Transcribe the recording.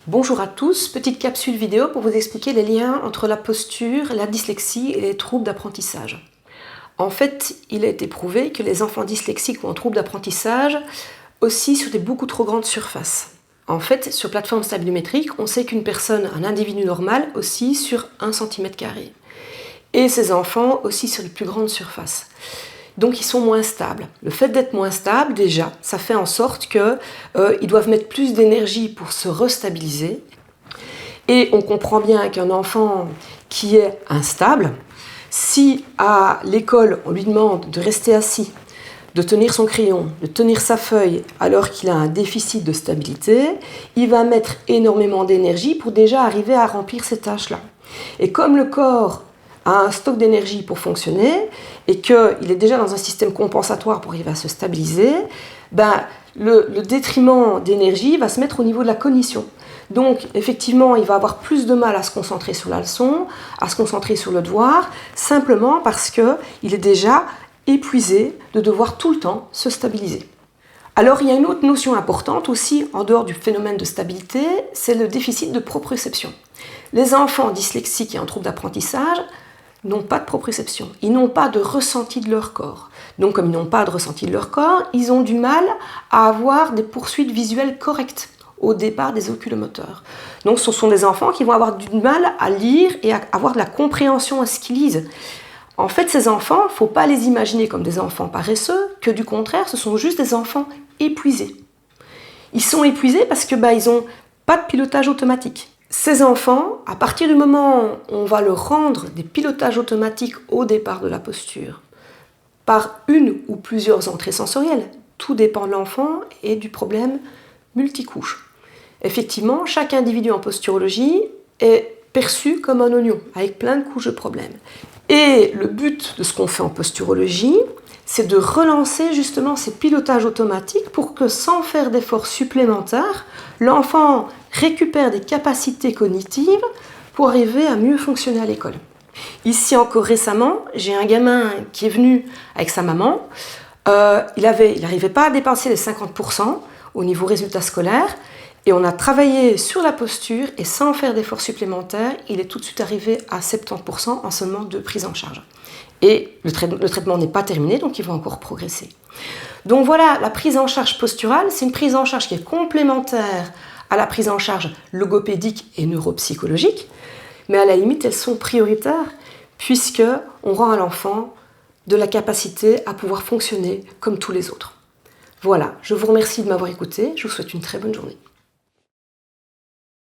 Bonjour à tous, petite capsule vidéo pour vous expliquer les liens entre la posture, la dyslexie et les troubles d'apprentissage. En fait, il a été prouvé que les enfants dyslexiques ou en troubles d'apprentissage oscillent sur des beaucoup trop grandes surfaces. En fait, sur plateforme stabilimétrique, on sait qu'une personne, un individu normal, oscille sur 1 cm². Et ces enfants oscillent sur les plus grandes surfaces. Donc ils sont moins stables. Le fait d'être moins stable, déjà, ça fait en sorte qu'ils doivent mettre plus d'énergie pour se restabiliser. Et on comprend bien qu'un enfant qui est instable, si à l'école on lui demande de rester assis, de tenir son crayon, de tenir sa feuille alors qu'il a un déficit de stabilité, il va mettre énormément d'énergie pour déjà arriver à remplir ces tâches-là. Et comme le corps a un stock d'énergie pour fonctionner et qu'il est déjà dans un système compensatoire pour arriver à se stabiliser, le détriment d'énergie va se mettre au niveau de la cognition. Donc effectivement, il va avoir plus de mal à se concentrer sur la leçon, à se concentrer sur le devoir, simplement parce qu'il est déjà épuisé de devoir tout le temps se stabiliser. Alors il y a une autre notion importante aussi, en dehors du phénomène de stabilité, c'est le déficit de proprioception. Les enfants dyslexiques et en trouble d'apprentissage n'ont pas de proprioception, ils n'ont pas de ressenti de leur corps. Donc comme ils n'ont pas de ressenti de leur corps, ils ont du mal à avoir des poursuites visuelles correctes au départ des oculomoteurs. Donc ce sont des enfants qui vont avoir du mal à lire et à avoir de la compréhension à ce qu'ils lisent. En fait, ces enfants, il ne faut pas les imaginer comme des enfants paresseux, que du contraire, ce sont juste des enfants épuisés. Ils sont épuisés parce qu'ils n'ont pas de pilotage automatique. Ces enfants, à partir du moment où on va leur rendre des pilotages automatiques au départ de la posture, par une ou plusieurs entrées sensorielles, tout dépend de l'enfant et du problème multicouche. Effectivement, chaque individu en posturologie est perçu comme un oignon, avec plein de couches de problèmes. Et le but de ce qu'on fait en posturologie, c'est de relancer justement ces pilotages automatiques pour que, sans faire d'efforts supplémentaires, l'enfant récupère des capacités cognitives pour arriver à mieux fonctionner à l'école. Ici encore récemment, j'ai un gamin qui est venu avec sa maman. Il n'arrivait pas à dépasser les 50% au niveau résultat scolaire. Et on a travaillé sur la posture et sans faire d'efforts supplémentaires, il est tout de suite arrivé à 70% en seulement 2 prises en charge. Et le traitement n'est pas terminé, donc il va encore progresser. Donc voilà, la prise en charge posturale, c'est une prise en charge qui est complémentaire à la prise en charge logopédique et neuropsychologique, mais à la limite, elles sont prioritaires puisqu'on rend à l'enfant de la capacité à pouvoir fonctionner comme tous les autres. Voilà, je vous remercie de m'avoir écouté, je vous souhaite une très bonne journée.